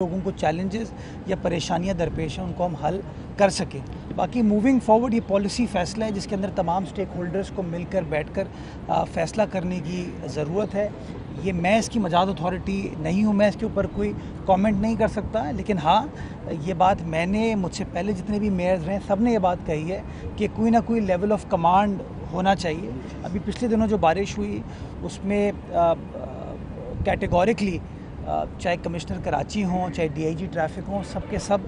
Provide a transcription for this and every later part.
लोगों को चैलेंजेस या परेशानियां दरपेश हैं उनको हम हल कर सकें। बाकी मूविंग फॉरवर्ड ये पॉलिसी फ़ैसला है जिसके अंदर तमाम स्टेक होल्डर्स को मिलकर बैठकर फ़ैसला करने की ज़रूरत है। ये मैं इसकी मजाद अथॉरिटी नहीं हूँ, मैं इसके ऊपर कोई कमेंट नहीं कर सकता, लेकिन हाँ ये बात मैंने मुझसे पहले जितने भी मेयर्स हैं सब ने ये बात कही है कि कोई ना कोई लेवल ऑफ कमांड होना चाहिए। अभी पिछले दिनों जो बारिश हुई उसमें कैटेगोरिकली चाहे कमिश्नर कराची हों चाहे डीआईजी ट्रैफिक हों, सब के सब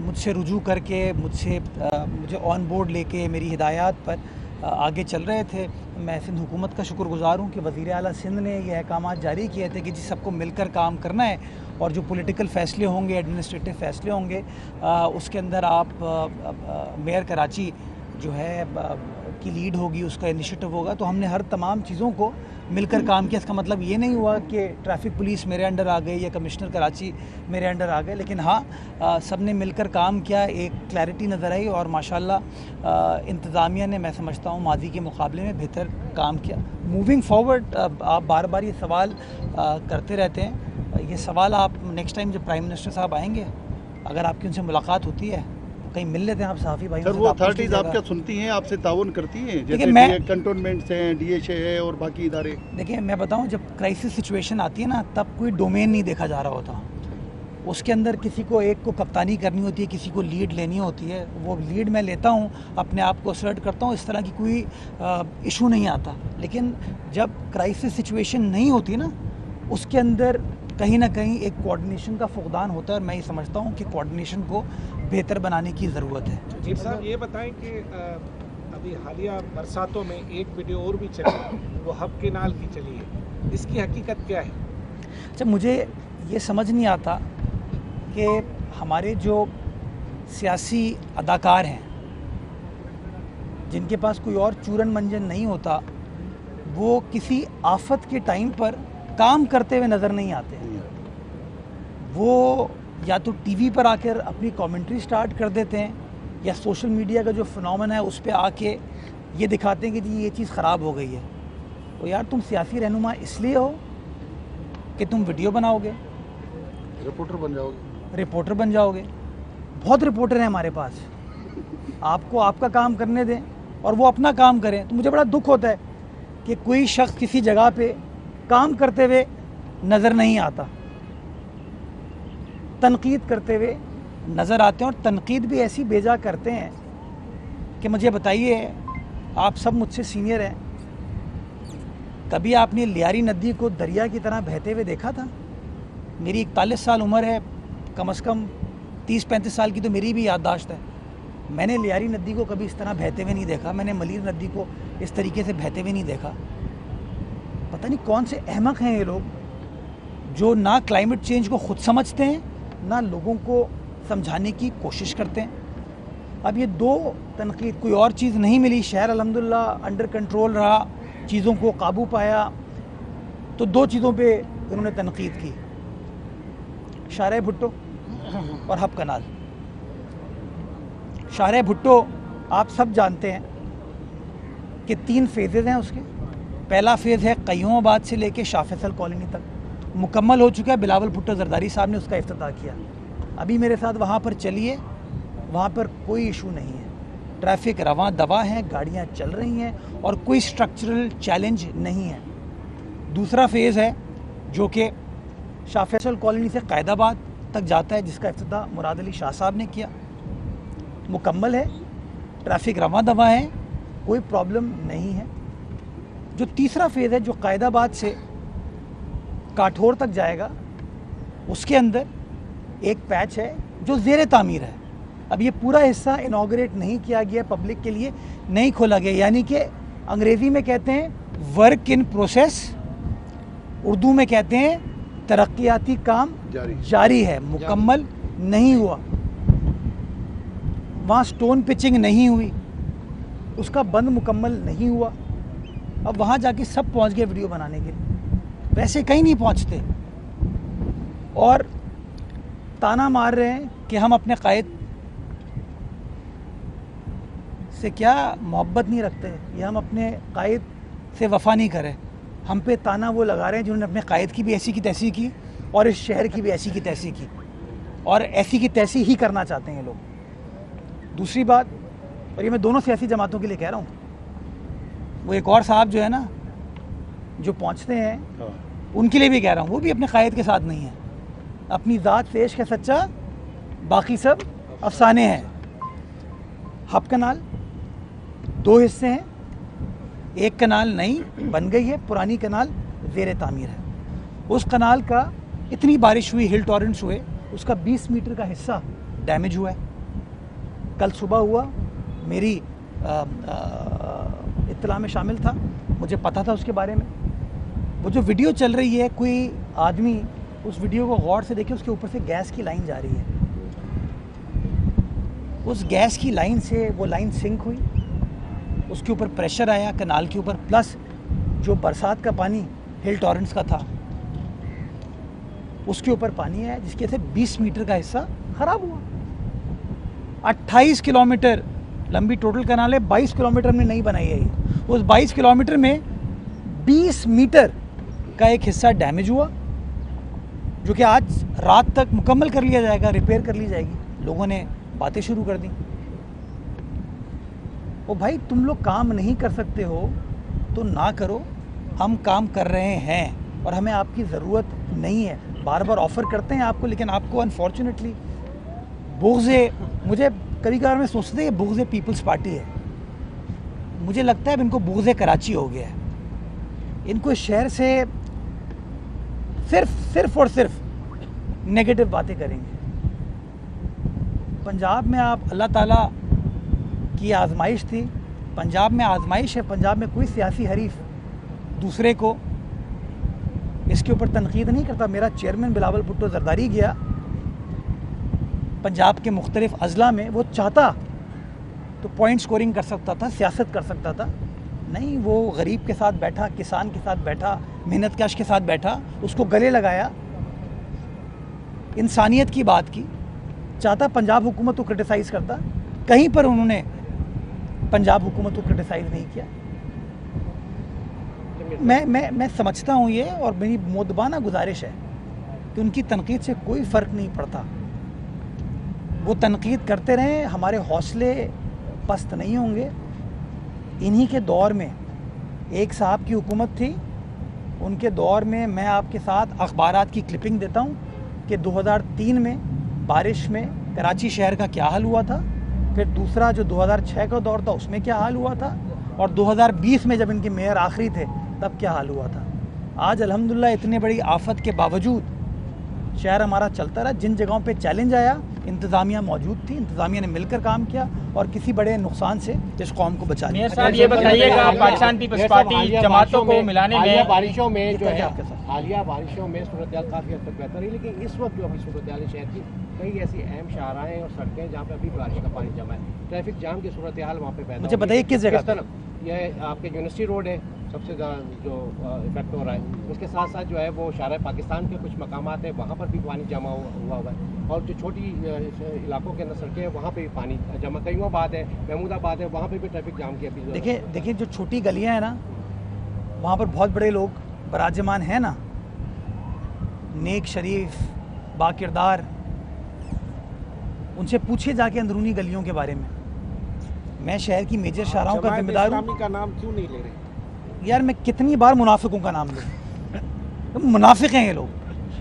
मुझसे रुजू करके मुझे ऑन बोर्ड लेके मेरी हिदायत पर आगे चल रहे थे। मैं सिंध हुकूमत का शुक्रगुज़ार हूँ कि वज़ीर आला सिंध ने ये अहकाम जारी किए थे कि जी सबको मिलकर काम करना है और जो पॉलिटिकल फ़ैसले होंगे, एडमिनिस्ट्रेटिव फ़ैसले होंगे, उसके अंदर आप मेयर कराची जो है की लीड होगी, उसका इनिशिएटिव होगा। तो हमने हर तमाम चीज़ों को मिलकर काम किया। इसका मतलब ये नहीं हुआ कि ट्रैफिक पुलिस मेरे अंडर आ गई या कमिश्नर कराची मेरे अंडर आ गए, लेकिन हाँ सब ने मिलकर काम किया, एक क्लैरिटी नज़र आई और माशाल्लाह इंतज़ामिया ने, मैं समझता हूँ, माजी के मुकाबले में बेहतर काम किया। मूविंग फॉरवर्ड आप बार बार ये सवाल करते रहते हैं। ये सवाल आप नेक्स्ट टाइम जब प्राइम मिनिस्टर साहब आएंगे, अगर आपकी उनसे मुलाकात होती है, कहीं मिल लेते हैं आप सहाफ़ी भाई। सर वो अथॉरिटीज़ आपका सुनती हैं, आपसे ताउन करती हैं, जैसे कंटोनमेंट्स हैं, डीएचए है और बाकी इदारे? देखिए मैं बताऊं, जब क्राइसिस सिचुएशन आती है ना, तब कोई डोमेन नहीं देखा जा रहा होता। उसके अंदर किसी को एक को कप्तानी करनी होती है, किसी को लीड लेनी होती है। वो लीड मैं लेता हूँ, अपने आप को असर्ट करता हूँ, इस तरह की कोई इशू नहीं आता। लेकिन जब क्राइसिस सिचुएशन नहीं होती ना, उसके अंदर कहीं ना कहीं एक कोऑर्डिनेशन का फुकदान होता है और मैं ये समझता हूँ कि कोऑर्डिनेशन को बेहतर बनाने की ज़रूरत है। जी साहब, ये बताएं कि अभी हालिया बरसातों में एक वीडियो और भी चली, वो हब केनाल की चली है, इसकी हकीकत क्या है? अच्छा, मुझे ये समझ नहीं आता कि हमारे जो सियासी अदाकार हैं जिनके पास कोई और चूरन मंजन नहीं होता, वो किसी आफत के टाइम पर काम करते हुए नज़र नहीं आते। वो या तो टीवी पर आकर अपनी कमेंट्री स्टार्ट कर देते हैं या सोशल मीडिया का जो फिनोमेना है उस पर आके ये दिखाते हैं कि जी ये चीज़ ख़राब हो गई है। तो यार तुम सियासी रहनुमा इसलिए हो कि तुम वीडियो बनाओगे, रिपोर्टर बन जाओगे। बहुत रिपोर्टर हैं हमारे पास, आपको आपका काम करने दें और वो अपना काम करें। तो मुझे बड़ा दुख होता है कि कोई शख्स किसी जगह पे काम करते हुए नज़र नहीं आता, तनकीद करते हुए नज़र आते हैं और तनकीद भी ऐसी बेजा करते हैं कि मुझे बताइए, आप सब मुझसे सीनियर हैं, कभी आपने लियारी नदी को दरिया की तरह बहते हुए देखा था? मेरी 41 साल उम्र है, कम से कम 30-35 साल की तो मेरी भी याददाश्त है। मैंने लियारी नदी को कभी इस तरह बहते हुए नहीं देखा, मैंने मलीर नदी को इस तरीके से बहते हुए नहीं देखा। पता नहीं कौन से अहमक हैं ये लोग जो ना क्लाइमेट चेंज को ख़ुद समझते हैं, ना लोगों को समझाने की कोशिश करते हैं। अब ये दो तनकीद, कोई और चीज़ नहीं मिली, शहर अल्हम्दुलिल्लाह अंडर कंट्रोल रहा, चीज़ों को काबू पाया, तो दो चीज़ों पे उन्होंने तनकीद की, शाहराह भुट्टो और हब कनाल। शाहराह भुट्टो आप सब जानते हैं कि 3 फेजेज़ हैं उसके। पहला फ़ेज़ है क़य्यूमाबाद से लेके शाह फैसल कॉलोनी तक, मुकम्मल हो चुका है। बिलावल भुट्टो ज़रदारी साहब ने उसका इफ्तिताह किया। अभी मेरे साथ वहाँ पर चलिए, वहाँ पर कोई इशू नहीं है, ट्रैफिक रवां दवा है, गाड़ियाँ चल रही हैं और कोई स्ट्रक्चरल चैलेंज नहीं है। दूसरा फ़ेज़ है जो कि शाह फैसल कॉलोनी से क़ैदाबाद तक जाता है, जिसका इफ्तिताह मुराद अली शाह साहब ने किया, मुकम्मल है, ट्रैफिक रवां दवा है, कोई प्रॉब्लम नहीं है। जो तीसरा फ़ेज़ है जो क़ैदाबाद से काठौर तक जाएगा, उसके अंदर एक पैच है जो ज़ेर तामीर है। अब ये पूरा हिस्सा इनॉग्रेट नहीं किया गया, पब्लिक के लिए नहीं खोला गया, यानी कि अंग्रेज़ी में कहते हैं वर्क इन प्रोसेस, उर्दू में कहते हैं तरक्याती काम जारी है, मुकम्मल नहीं हुआ। वहाँ स्टोन पिचिंग नहीं हुई, उसका बंद मुकम्मल नहीं हुआ। अब वहाँ जाके सब पहुँच गए वीडियो बनाने के लिए, वैसे कहीं नहीं पहुँचते और ताना मार रहे हैं कि हम अपने कायद से क्या मोहब्बत नहीं रखते या हम अपने कायद से वफ़ा नहीं करें। हम पे ताना वो लगा रहे हैं जिन्होंने अपने कायद की भी ऐसी की तैसी की और इस शहर की भी ऐसी की तैसी की, और ऐसी की तैसी ही करना चाहते हैं ये लोग। दूसरी बात, और ये मैं दोनों सियासी जमातों के लिए कह रहा हूँ, वो एक और साहब जो है ना जो पहुँचते हैं उनके लिए भी कह रहा हूँ, वो भी अपने कायद के साथ नहीं है। अपनी ज़ात से इश्क है सच्चा, बाकी सब अफसाने हैं। हब कनाल 2 हिस्से हैं, एक कनाल नई बन गई है, पुरानी कनाल ज़ेर तामीर है। उस कनाल का इतनी बारिश हुई, हिल टॉरेंट्स हुए, उसका 20 मीटर का हिस्सा डैमेज हुआ है। कल सुबह हुआ, मेरी इत्तला में शामिल था, मुझे पता था उसके बारे में। वो जो वीडियो चल रही है, कोई आदमी उस वीडियो को गौर से देखे, उसके ऊपर से गैस की लाइन जा रही है। उस गैस की लाइन से वो लाइन सिंक हुई, उसके ऊपर प्रेशर आया कनाल के ऊपर, प्लस जो बरसात का पानी हिल टॉरेंट्स का था उसके ऊपर पानी है, जिसके से 20 मीटर का हिस्सा ख़राब हुआ। 28 किलोमीटर लंबी टोटल कनाल है, 22 किलोमीटर हमने नहीं बनाई है। उस 22 किलोमीटर में 20 मीटर का एक हिस्सा डैमेज हुआ, जो कि आज रात तक मुकम्मल कर लिया जाएगा, रिपेयर कर ली जाएगी। लोगों ने बातें शुरू कर दी। ओ भाई, तुम लोग काम नहीं कर सकते हो तो ना करो, हम काम कर रहे हैं और हमें आपकी ज़रूरत नहीं है। बार बार ऑफ़र करते हैं आपको, लेकिन आपको अनफॉर्चुनेटली बुग़्ज़े, मुझे कभी कभार में सोचते हैं बुग़्ज़े पीपल्स पार्टी है। मुझे लगता है अब इनको बुग़्ज़े कराची हो गया है। इनको इस शहर से सिर्फ और सिर्फ नेगेटिव बातें करेंगे। पंजाब में आप, अल्लाह ताला की आजमाइश थी, पंजाब में आजमाइश है। पंजाब में कोई सियासी हरीफ दूसरे को इसके ऊपर तनकीद नहीं करता। मेरा चेयरमैन बिलावल भुट्टो जरदारी गया पंजाब के मुख्तलिफ अजला में, वो चाहता तो पॉइंट स्कोरिंग कर सकता था, सियासत कर सकता था। नहीं, वो गरीब के साथ बैठा, किसान के साथ बैठा, मेहनत कश के साथ बैठा, उसको गले लगाया, इंसानियत की बात की। चाहता पंजाब हुकूमत को क्रिटिसाइज़ करता, कहीं पर उन्होंने पंजाब हुकूमत को क्रिटिसाइज़ नहीं किया। मैं समझता हूँ ये, और मेरी मोदबाना गुजारिश है कि उनकी तनकीद से कोई फ़र्क नहीं पड़ता। वो तनकीद करते रहें, हमारे हौसले पस्त नहीं होंगे। इन्हीं के दौर में एक साहब की हुकूमत थी, उनके दौर में मैं आपके साथ अखबारात की क्लिपिंग देता हूँ कि 2003 में बारिश में कराची शहर का क्या हाल हुआ था, फिर दूसरा जो 2006 का दौर था उसमें क्या हाल हुआ था, और 2020 में जब इनके मेयर आखिरी थे तब क्या हाल हुआ था। आज अल्हम्दुलिल्लाह इतने बड़ी आफत के बावजूद शहर हमारा चलता रहा। जिन जगहों पे चैलेंज आया, इंतज़ामिया मौजूद थी, इंतज़ामिया ने मिलकर काम किया और किसी बड़े नुकसान से इस कौम को बचा लिया। साहब ये बताइएगा, पाकिस्तान पीपल्स पार्टी जमातों को मिलाने में बारिशों में जो है, हालिया बारिशों में सूरत हाल काफ़ी हद तक बेहतर है, लेकिन इस वक्त जो अभी सूरत हाल शहर की कई ऐसी अहम शाहराएँ और सड़कें जहाँ पे अभी बारिश का पानी जमा है, ट्रैफिक जाम की सूरत हाल वहाँ पे पैदा। मुझे बताइए किस जगह? यह आपके यूनिवर्सिटी रोड है, सबसे ज़्यादा जो इफेक्ट हो रहा है। उसके साथ साथ जो है वो शारा पाकिस्तान के कुछ मकामात हैं, वहाँ पर भी पानी जमा हुआ है, और जो छोटी इलाकों के अंदर सड़कें हैं वहाँ पे भी पानी जमा। कईमाबाद है, महमूदाबाद है, वहाँ पे भी ट्रैफिक जाम की अभी। देखिए जो छोटी गलियाँ हैं ना, वहाँ पर बहुत बड़े लोग बराजमान हैं ना, नेक शरीफ बाकिरदार, उनसे पूछिए जाके अंदरूनी गलियों के बारे में। मैं शहर की मेजर शाहराहों का जिम्मेदार हूँ। का नाम क्यों नहीं ले रहे? यार मैं कितनी बार मुनाफिकों का नाम लूँ? मुनाफिक हैं ये लोग,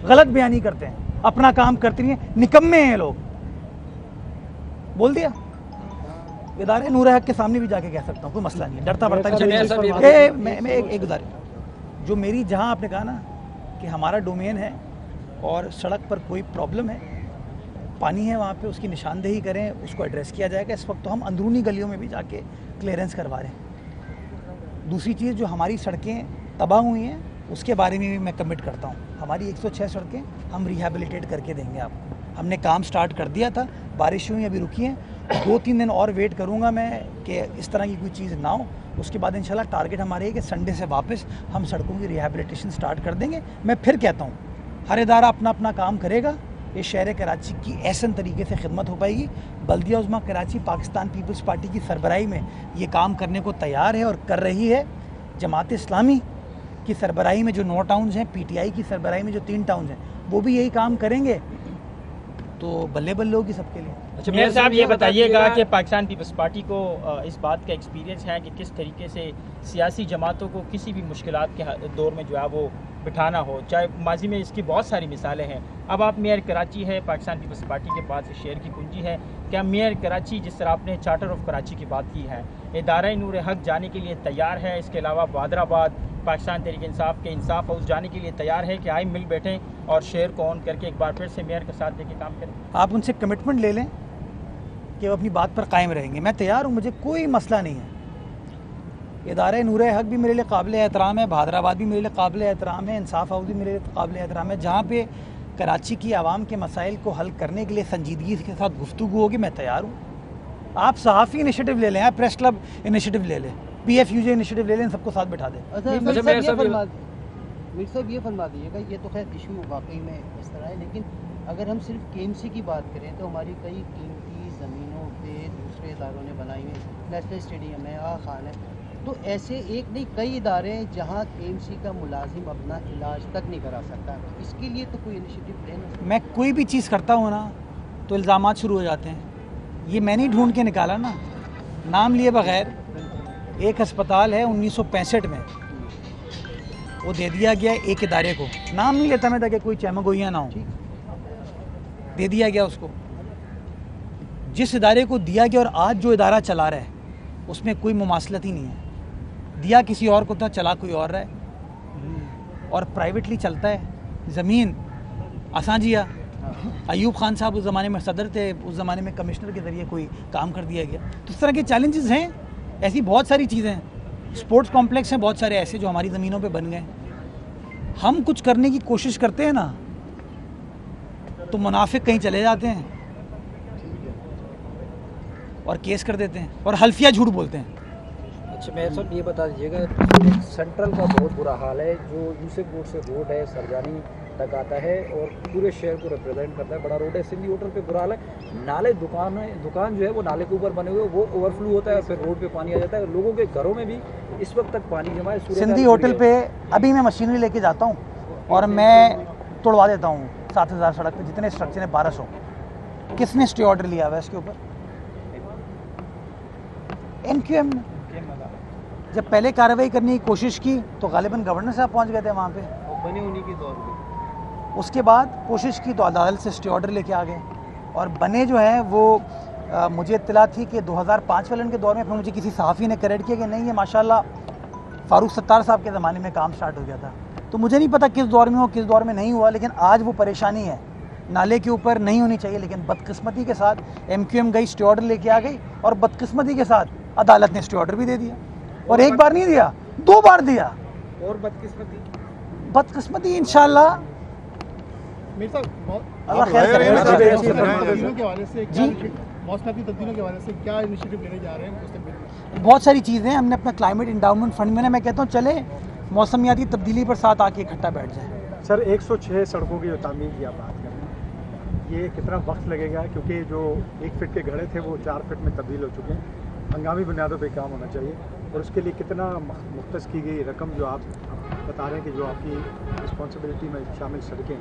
गलत बयानी करते हैं, अपना काम करते नहीं हैं, निकम्मे हैं ये लोग। बोल दिया, इदारे नूर हक के सामने भी जाके कह सकता हूँ, कोई मसला नहीं है, डरता पड़ता है। मैं एक गुजारिश, जो मेरी, जहाँ आपने कहा ना कि हमारा डोमेन है और सड़क पर कोई प्रॉब्लम है, पानी है वहाँ पे, उसकी निशानदेही करें, उसको एड्रेस किया जाएगा। इस वक्त तो हम अंदरूनी गलियों में भी जाके क्लियरेंस करवा रहे हैं। दूसरी चीज़, जो हमारी सड़कें तबाह हुई हैं उसके बारे में भी मैं कमिट करता हूँ। हमारी 106 सड़कें हम रिहैबिलिटेट करके देंगे आपको। हमने काम स्टार्ट कर दिया था, बारिश हुई अभी रुकी हैं, 2-3 दिन और वेट करूँगा मैं कि इस तरह की कोई चीज़ ना हो। उसके बाद इंशाल्लाह टारगेट हमारे है कि संडे से वापस हम सड़कों की रिहैबिलिटेशन स्टार्ट कर देंगे। मैं फिर कहता हूँ, हर इदारा अपना अपना काम करेगा, इस शहर कराची की ऐसा तरीके से खिदमत हो पाएगी। बल्दिया उज़्मा कराची पाकिस्तान पीपल्स पार्टी की सरबराही में ये काम करने को तैयार है और कर रही है। जमात इस्लामी की सरबराही में जो 9 टाउन्स हैं, PTI की सरबराही में जो 3 टाउन्स हैं, वो भी यही काम करेंगे तो बल्ले बल्ले होगी सबके लिए। अच्छा मेयर साहब ये बताइएगा कि पाकिस्तान पीपल्स पार्टी को इस बात का एक्सपीरियंस है कि किस तरीके से सियासी जमातों को किसी भी मुश्किलात के दौर में जो है वो बिठाना हो, चाहे माजी में इसकी बहुत सारी मिसालें हैं। अब आप मेयर कराची है, पाकिस्तान पीपल्स पार्टी के पास शहर की कुंजी है, क्या मेयर कराची जिस तरह आपने चार्टर ऑफ कराची की बात की है, इदारा नूर हक जाने के लिए तैयार है? इसके अलावा बहादराबाद पाकिस्तान तहरीक इंसाफ के इंसाफ हाउस जाने के लिए तैयार है कि आए मिल बैठें और शहर को ऑन करके एक बार फिर से मेयर के साथ लेके काम करें? आप उनसे कमिटमेंट ले लें कि वो अपनी बात पर कायम रहेंगे। मैं तैयार हूँ, मुझे कोई मसला नहीं है। इदारे नूर हक भी मेरे लिए काबिल एहतराम है, बहादराबाद भी मेरे लिए काबिल एहतराम है, इंसाफ हाउस भी मेरे लिए काबिल एहतराम है। जहाँ पे कराची की आवाम के मसाइल को हल करने के लिए संजीदगी के साथ गुफ्तगू होगी, मैं तैयार हूँ। आप सहाफ़ी इनिशिएटिव ले लें, आप प्रेस क्लब इनिशिएटिव ले लें, PFUJ इनिशिएटिव ले लें, सबको साथ बिठा दें। मीर साहब ये फरमा दीजिएगा, ये तो खैर इशू वाकई में इस तरह है, लेकिन अगर हम सिर्फ KMC की बात करें तो हमारी कई कीमती ज़मीनों पे दूसरे इदारों ने बनाई हुई, नेशनल स्टेडियम है, आ खान है, तो ऐसे एक नहीं कई इदारे हैं जहाँ KMC का मुलाजिम अपना इलाज तक नहीं करा सकता। इसके लिए तो कोई इनिशिएटिव लेना। मैं कोई भी चीज़ करता हूँ ना तो इल्ज़ामात शुरू हो जाते हैं। ये मैंने ही ढूंढ के निकाला ना, नाम लिए बगैर। एक अस्पताल है 1965 में, वो दे दिया गया एक इदारे को, नाम नहीं लेता मैं ताकि कोई चमगोइयाँ ना हो, दे दिया गया उसको। जिस इदारे को दिया गया और आज जो इदारा चला रहा है उसमें कोई मुमासलत ही नहीं है। दिया किसी और को था, चला कोई और रहा है और प्राइवेटली चलता है। ज़मीन आसाजिया अयूब खान साहब उस ज़माने में सदर थे, उस ज़माने में कमिश्नर के ज़रिए कोई काम कर दिया गया। तो इस तरह के चैलेंजेस हैं, ऐसी बहुत सारी चीज़ें हैं। स्पोर्ट्स कॉम्प्लेक्स हैं बहुत सारे ऐसे जो हमारी ज़मीनों पे बन गए। हम कुछ करने की कोशिश करते हैं ना तो मुनाफिक कहीं चले जाते हैं और केस कर देते हैं और हल्फिया झूठ बोलते हैं। अच्छा मेयर साहब ये बता दीजिएगा, सेंट्रल का बहुत बुरा हाल है, जो यूसुफ रोड से रोड है सरजानी तक आता है और पूरे शहर को रिप्रेजेंट करता है, बड़ा रोड है। सिंधी होटल पे बुरा हाल है, नाले दुकान जो है वो नाले के ऊपर बने हुए, वो ओवरफ्लो होता है, फिर रोड पे पानी आ जाता है, लोगों के घरों में भी इस वक्त तक पानी जमा है। सिंधी होटल पे अभी मैं मशीनरी लेके जाता हूँ और मैं तोड़वा देता हूँ 7000 सड़क पे, जितने स्ट्रक्चर है 1200। किसने स्टे ऑर्डर लिया हुआ है इसके ऊपर? MQM ने। जब पहले कार्रवाई करने की कोशिश की तो गालिबन गवर्नर साहब पहुँच गए थे वहाँ पे, बने उन्हीं के दौर में। उसके बाद कोशिश की तो अदालत से स्टे ऑर्डर लेके आ गए और बने जो है वो मुझे इत्तला थी कि 2005 वाले के दौर में। फिर मुझे किसी सहाफ़ी ने करेक्ट किया कि नहीं ये माशाल्लाह फ़ारूक सत्तार साहब के ज़माने में काम स्टार्ट हो गया था। तो मुझे नहीं पता किस दौर में हो किस दौर में नहीं हुआ, लेकिन आज वो परेशानी है, नाले के ऊपर नहीं होनी चाहिए। लेकिन बदकिस्मती के साथ MQM गई, स्टे ऑर्डर लेके आ गई और बदकिस्मती के साथ अदालत ने स्टे ऑर्डर भी दे दिया और एक बार नहीं दिया, 2 बार दिया। और बदकिस्मती इंशाल्लाह अल्लाह खैर करे। मौसमी तब्दीलियों के हवाले से क्या इनिशिएटिव लेने जा रहे हैं? बहुत सारी चीज़ें हमने अपना क्लाइमेट इंडाउमेंट फंड में ना, मैं कहता हूँ चले मौसमियाती तब्दीली पर साथ आके इकट्ठा बैठ जाए। सर 106 सड़कों की जो तामीर की आप बात कर रहे हैं, ये कितना वक्त लगेगा? क्योंकि जो 1 फीट के घड़े थे वो 4 फीट में तब्दील हो चुके हैं। हंगामी बुनियादों पे काम होना चाहिए और उसके लिए कितना मुख्तस की गई रकम जो आप बता रहे हैं कि जो आपकी रिस्पॉन्सिबिलिटी में शामिल सड़कें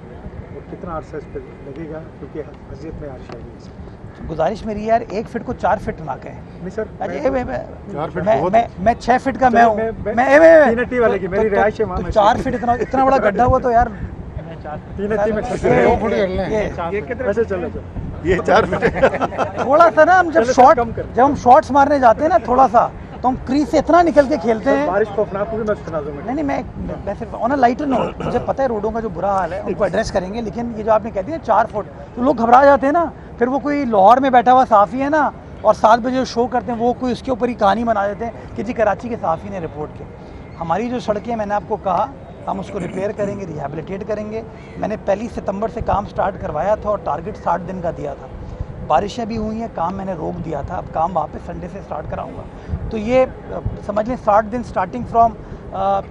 और कितना अर्सा इस पर लगेगा, क्योंकि हसीयत में आज शायद गुजारिश मेरी यार 1 फीट को 4 फीट ना कहें। नहीं सर, मैं 6 फीट का मैं हूँ, वाले की मेरी रिहाइश है वहाँ। 4 फीट इतना बड़ा गड्ढा हुआ तो यार 3 में चलो ये 4 फीट थोड़ा सा ना हम जब हम शॉट्स मारने जाते हैं ना थोड़ा सा, तो हम क्रीज से इतना निकल के खेलते हैं। बारिश खौफनाक हुई, मैं सुना दूं। नहीं मैं सिर्फ ऑन अ लाइटर नोट, मुझे पता है रोडों का जो बुरा हाल है उनको एड्रेस करेंगे, लेकिन ये जो आपने कह दिया 4 फुट, तो लोग घबरा जाते हैं ना। फिर वो कोई लाहौर में बैठा हुआ सहाफ़ी है ना और 7 बजे शो करते हैं, वो कोई उसके ऊपर ही कहानी बना देते हैं कि जी कराची के सहाफ़ी ने रिपोर्ट की। हमारी जो सड़कें मैंने आपको कहा हम उसको रिपेयर करेंगे, रिहेबिलिटेट करेंगे। मैंने 1 सितंबर से काम स्टार्ट करवाया था और टारगेट 60 दिन का दिया था। बारिशें भी हुई हैं, काम मैंने रोक दिया था, अब काम वापस संडे से स्टार्ट कराऊंगा। तो ये समझ लें 60 दिन स्टार्टिंग फ्रॉम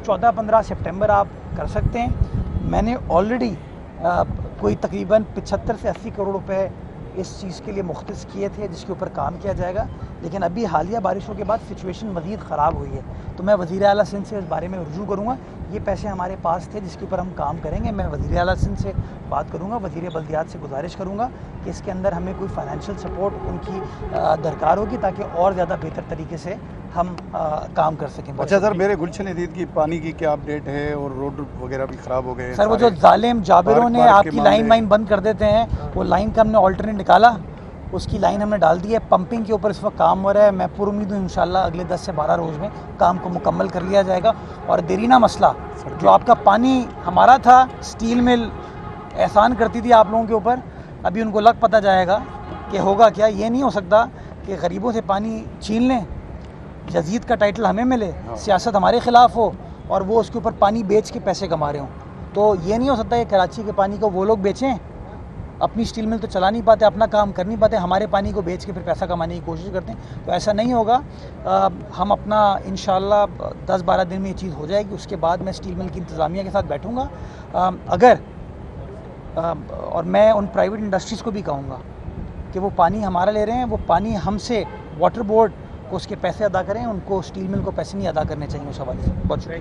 14-15 सितंबर आप कर सकते हैं। मैंने ऑलरेडी कोई तकरीबन 75 से 80 करोड़ रुपए इस चीज़ के लिए मुख्तस किए थे जिसके ऊपर काम किया जाएगा। लेकिन अभी हालिया बारिशों के बाद सिचुएशन मज़ीद ख़राब हुई है, तो मैं वज़ीर आला सिंध से इस बारे में रुजू करूँगा। ये पैसे हमारे पास थे जिसके ऊपर हम काम करेंगे। मैं वज़ीर आला सिंध से बात करूँगा, वज़ीर बल्दियात से गुजारिश करूँगा कि इसके अंदर हमें कोई फाइनेंशियल सपोर्ट उनकी दरकार होगी ताकि और ज़्यादा बेहतर तरीके से हम काम कर सकें। अच्छा सर, मेरे गुलशन हदीद की पानी की क्या अपडेट है? और रोड वगैरह भी ख़राब हो गए सर। वो जो जालिम जाबिरों ने आपकी लाइन वाइन बंद कर देते हैं, वो लाइन का हमने ऑल्टरनेट निकाला, उसकी लाइन हमने डाल दी है। पंपिंग के ऊपर इस वक्त काम हो रहा है। मैं पुरुम्मीद हूँ इंशाल्लाह अगले 10 से 12 रोज़ में काम को मुकम्मल कर लिया जाएगा। और देरीना मसला जो आपका पानी हमारा था, स्टील मिल एहसान करती थी आप लोगों के ऊपर, अभी उनको लग पता जाएगा कि होगा क्या। ये नहीं हो सकता कि गरीबों से पानी छीन लें, यजीद का टाइटल हमें मिले, सियासत हमारे ख़िलाफ़ हो और वो उसके ऊपर पानी बेच के पैसे कमा रहे हों। तो ये नहीं हो सकता कि कराची के पानी को वो लोग बेचें, अपनी स्टील मिल तो चला नहीं पाते, अपना काम कर नहीं पाते, हमारे पानी को बेच के फिर पैसा कमाने की कोशिश करते हैं। तो ऐसा नहीं होगा। हम अपना इंशाल्लाह 10-12 दिन में ये चीज़ हो जाएगी। उसके बाद मैं स्टील मिल की इंतज़ामिया के साथ बैठूँगा। और मैं उन प्राइवेट इंडस्ट्रीज़ को भी कहूँगा कि वो पानी हमारा ले रहे हैं, वो पानी हमसे वाटर बोर्ड को उसके पैसे अदा करें, उनको स्टील मिल को पैसे नहीं अदा करने चाहिए उस हवाले से। बहुत शुक्रिया।